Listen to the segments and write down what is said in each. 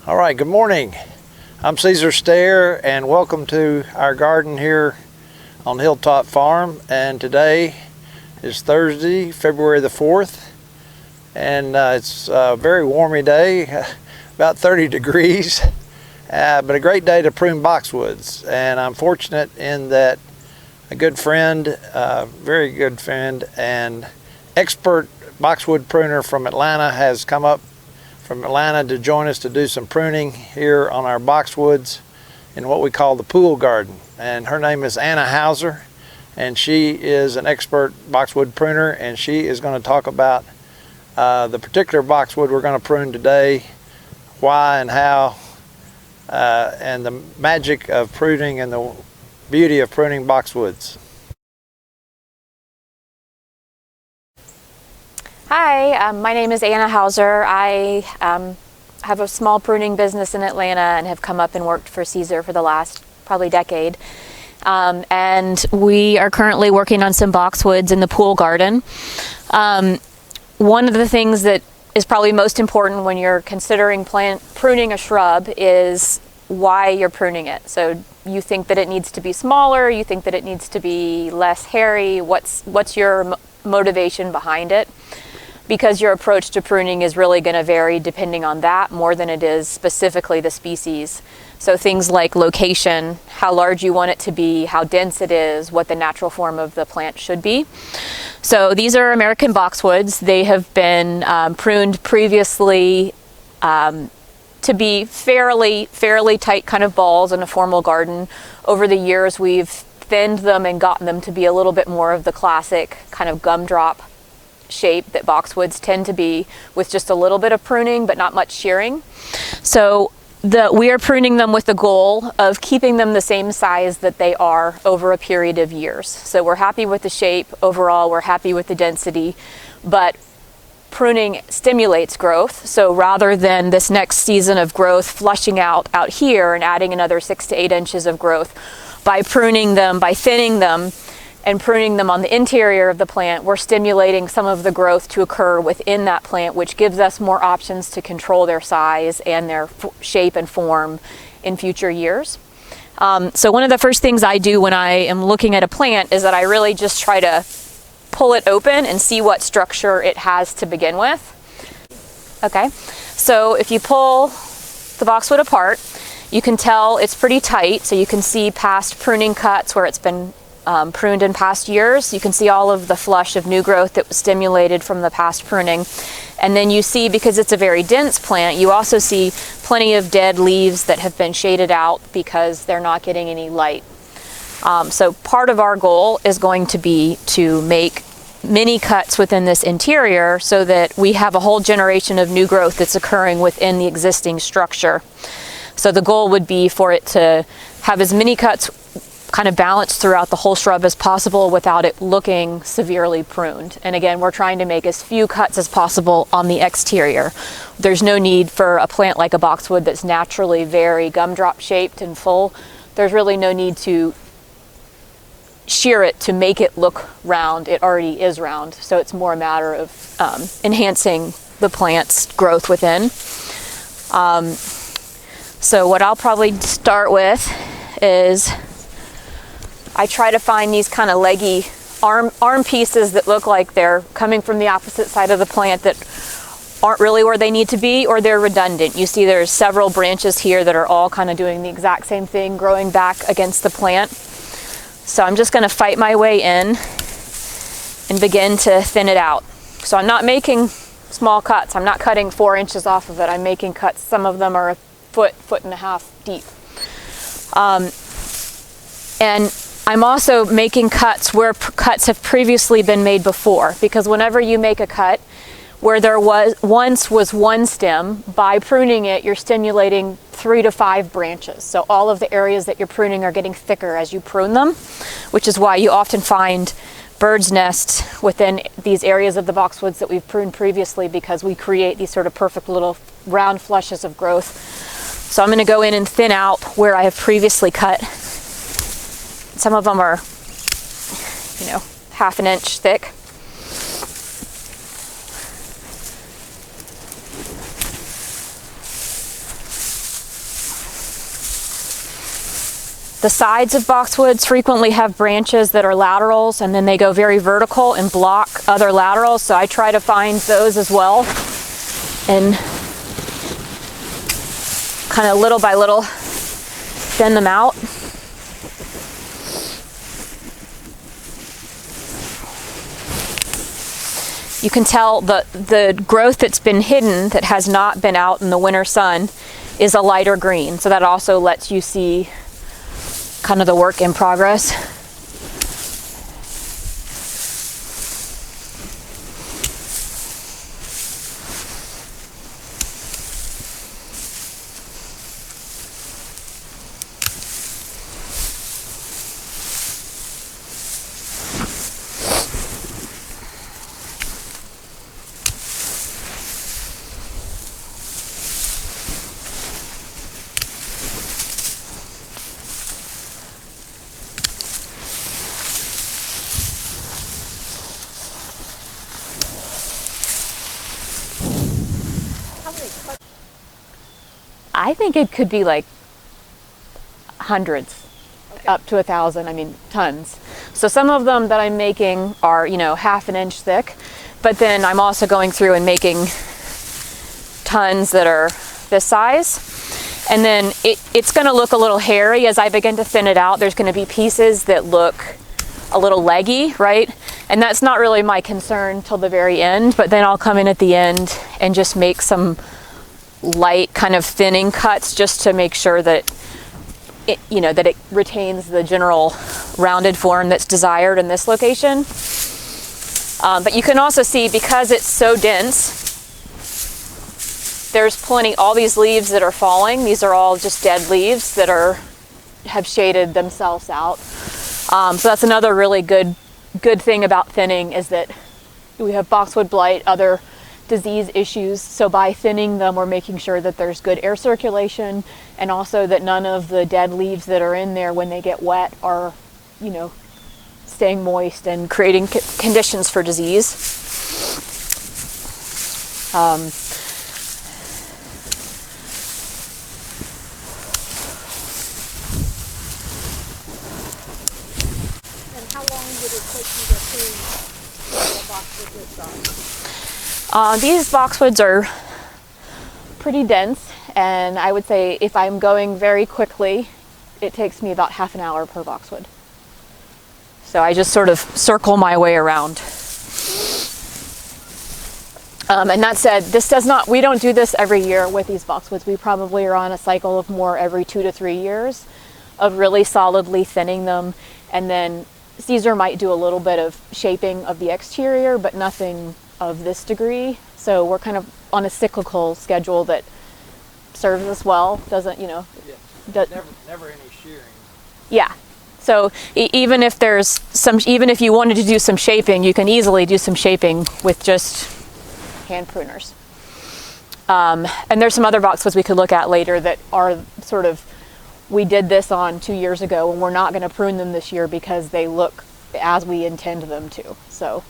All right, good morning. I'm Caesar Stair and welcome to our garden here on Hilltop Farm. And today is Thursday, February the 4th. And it's a very warmy day, about 30 degrees, but a great day to prune boxwoods. And I'm fortunate in that a good friend, very good friend and expert boxwood pruner from Atlanta has come up from Atlanta to join us to do some pruning here on our boxwoods in what we call the pool garden. And her name is Anna Hauser, and she is an expert boxwood pruner, and she is going to talk about the particular boxwood we're going to prune today, why and how, and the magic of pruning and the beauty of pruning boxwoods. Hi, my name is Anna Hauser. I have a small pruning business in Atlanta and have come up and worked for Caesar for the last probably decade. And we are currently working on some boxwoods in the pool garden. One of the things that is probably most important when you're considering pruning a shrub is why you're pruning it. So you think that it needs to be smaller, you think that it needs to be less hairy. What's your motivation behind it? Because your approach to pruning is really going to vary depending on that more than it is specifically the species. So things like location, how large you want it to be, how dense it is, what the natural form of the plant should be. So these are American boxwoods. They have been pruned previously to be fairly tight kind of balls in a formal garden. Over the years we've thinned them and gotten them to be a little bit more of the classic kind of gumdrop shape that boxwoods tend to be, with just a little bit of pruning but not much shearing. So we are pruning them with the goal of keeping them the same size that they are over a period of years. So we're happy with the shape overall, we're happy with the density, but pruning stimulates growth. So rather than this next season of growth flushing out here and adding another 6 to 8 inches of growth, by pruning them, by thinning them, and pruning them on the interior of the plant, we're stimulating some of the growth to occur within that plant, which gives us more options to control their size and their shape and form in future years. So one of the first things I do when I am looking at a plant is that I really just try to pull it open and see what structure it has to begin with. Okay, so if you pull the boxwood apart, you can tell it's pretty tight, so you can see past pruning cuts where it's been pruned in past years. You can see all of the flush of new growth that was stimulated from the past pruning. And then you see, because it's a very dense plant, you also see plenty of dead leaves that have been shaded out because they're not getting any light. So part of our goal is going to be to make mini cuts within this interior so that we have a whole generation of new growth that's occurring within the existing structure. So the goal would be for it to have as many cuts kind of balanced throughout the whole shrub as possible without it looking severely pruned. And again, we're trying to make as few cuts as possible on the exterior. There's no need for a plant like a boxwood that's naturally very gumdrop shaped and full. There's really no need to shear it to make it look round. It already is round. So it's more a matter of enhancing the plant's growth within. So what I'll probably start with is I try to find these kind of leggy arm pieces that look like they're coming from the opposite side of the plant that aren't really where they need to be, or they're redundant. You see there's several branches here that are all kind of doing the exact same thing, growing back against the plant. So I'm just going to fight my way in and begin to thin it out. So I'm not making small cuts. I'm not cutting 4 inches off of it. I'm making cuts. Some of them are a foot and a half deep. And I'm also making cuts where cuts have previously been made before, because whenever you make a cut where there once was one stem, by pruning it, you're stimulating 3 to 5 branches. So all of the areas that you're pruning are getting thicker as you prune them, which is why you often find bird's nests within these areas of the boxwoods that we've pruned previously, because we create these sort of perfect little round flushes of growth. So I'm going to go in and thin out where I have previously cut. Some of them are, half an inch thick. The sides of boxwoods frequently have branches that are laterals, and then they go very vertical and block other laterals, so I try to find those as well and kind of little by little thin them out. You can tell the growth that's been hidden, that has not been out in the winter sun, is a lighter green. So that also lets you see kind of the work in progress. I think it could be like hundreds, okay, up to 1,000, I mean tons. So some of them that I'm making are, you know, 1/2 inch thick, but then I'm also going through and making tons that are this size. And then it's going to look a little hairy as I begin to thin it out. There's going to be pieces that look a little leggy, right? And that's not really my concern till the very end, but then I'll come in at the end and just make some light kind of thinning cuts just to make sure that it, you know, that it retains the general rounded form that's desired in this location. But you can also see, because it's so dense, there's plenty, all these leaves that are falling, these are all just dead leaves that have shaded themselves out. So that's another really good thing about thinning, is that we have boxwood blight, other disease issues, so by thinning them we're making sure that there's good air circulation, and also that none of the dead leaves that are in there when they get wet are, you know, staying moist and creating conditions for disease. And how long would it take you to prune a boxwood this size? These boxwoods are pretty dense, and I would say if I'm going very quickly, it takes me about 1/2 hour per boxwood. So I just sort of circle my way around. And that said, we don't do this every year with these boxwoods. We probably are on a cycle of more every 2 to 3 years of really solidly thinning them, and then Caesar might do a little bit of shaping of the exterior, but nothing of this degree. So we're kind of on a cyclical schedule that serves us well. Doesn't, you know, never any shearing. Yeah. So even if you wanted to do some shaping, you can easily do some shaping with just hand pruners. And there's some other boxwoods we could look at later that are sort of, we did this on 2 years ago, and we're not going to prune them this year because they look as we intend them to. So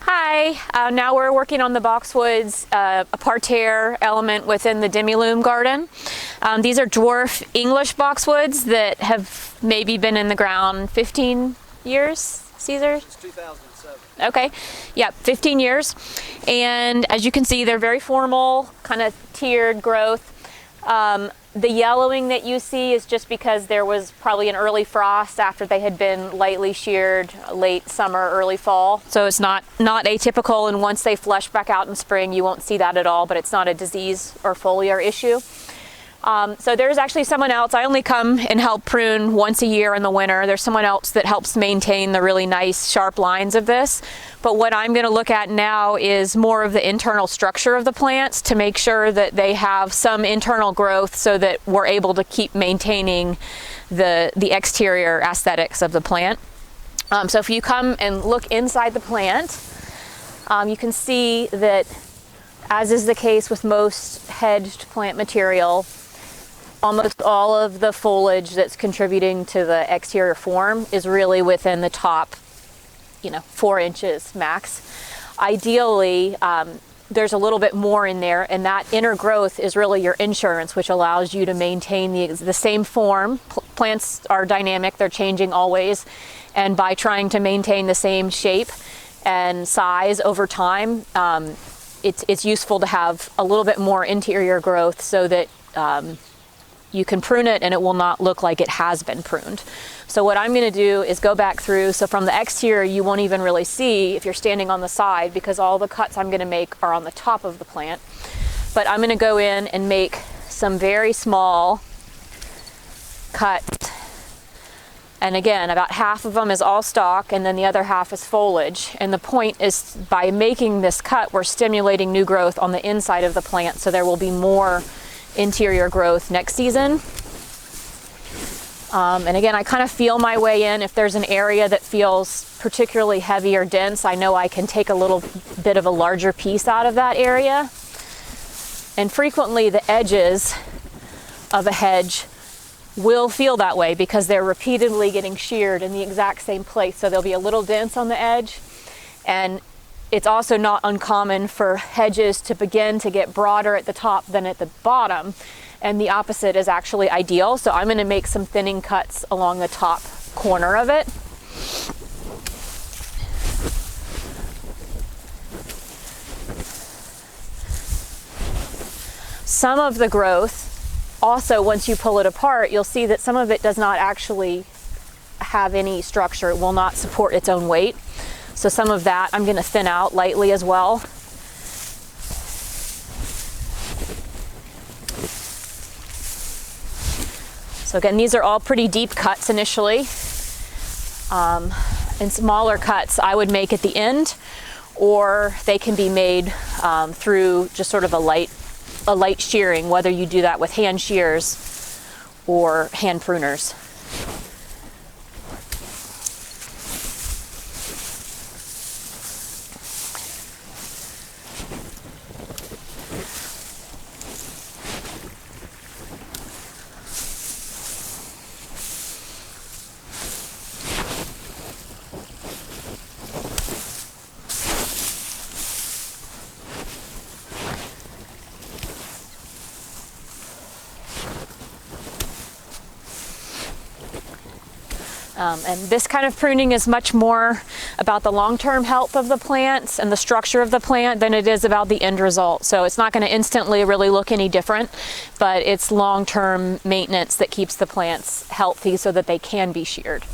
hi, now we're working on the boxwoods, a parterre element within the demi-lume garden. These are dwarf English boxwoods that have maybe been in the ground 15 years, Caesar? Since 2007. Okay, yeah, 15 years. And as you can see, they're very formal, kind of tiered growth. The yellowing that you see is just because there was probably an early frost after they had been lightly sheared late summer, early fall. So it's not atypical, and once they flush back out in spring, you won't see that at all, but it's not a disease or foliar issue. So there's actually someone else. I only come and help prune once a year in the winter. There's someone else that helps maintain the really nice sharp lines of this. But what I'm going to look at now is more of the internal structure of the plants to make sure that they have some internal growth so that we're able to keep maintaining the exterior aesthetics of the plant. So if you come and look inside the plant, you can see that, as is the case with most hedged plant material, almost all of the foliage that's contributing to the exterior form is really within the top, 4 inches max. Ideally, there's a little bit more in there, and that inner growth is really your insurance, which allows you to maintain the same form. Plants are dynamic, they're changing always, and by trying to maintain the same shape and size over time, it's useful to have a little bit more interior growth so that you can prune it and it will not look like it has been pruned. So what I'm going to do is go back through. So from the exterior, you won't even really see if you're standing on the side, because all the cuts I'm going to make are on the top of the plant. But I'm going to go in and make some very small cuts. And again, about half of them is all stalk, and then the other half is foliage. And the point is, by making this cut, we're stimulating new growth on the inside of the plant, so there will be more interior growth next season. And again, I kind of feel my way in. If there's an area that feels particularly heavy or dense, I know I can take a little bit of a larger piece out of that area. And frequently the edges of a hedge will feel that way because they're repeatedly getting sheared in the exact same place. So there'll be a little dents on the edge. And it's also not uncommon for hedges to begin to get broader at the top than at the bottom, and the opposite is actually ideal. So I'm going to make some thinning cuts along the top corner of it. Some of the growth, also once you pull it apart, you'll see that some of it does not actually have any structure. It will not support its own weight. So some of that I'm going to thin out lightly as well. So again, these are all pretty deep cuts initially. And smaller cuts I would make at the end, or they can be made through just sort of a light shearing, whether you do that with hand shears or hand pruners. And this kind of pruning is much more about the long-term health of the plants and the structure of the plant than it is about the end result. So it's not going to instantly really look any different, but it's long-term maintenance that keeps the plants healthy so that they can be sheared.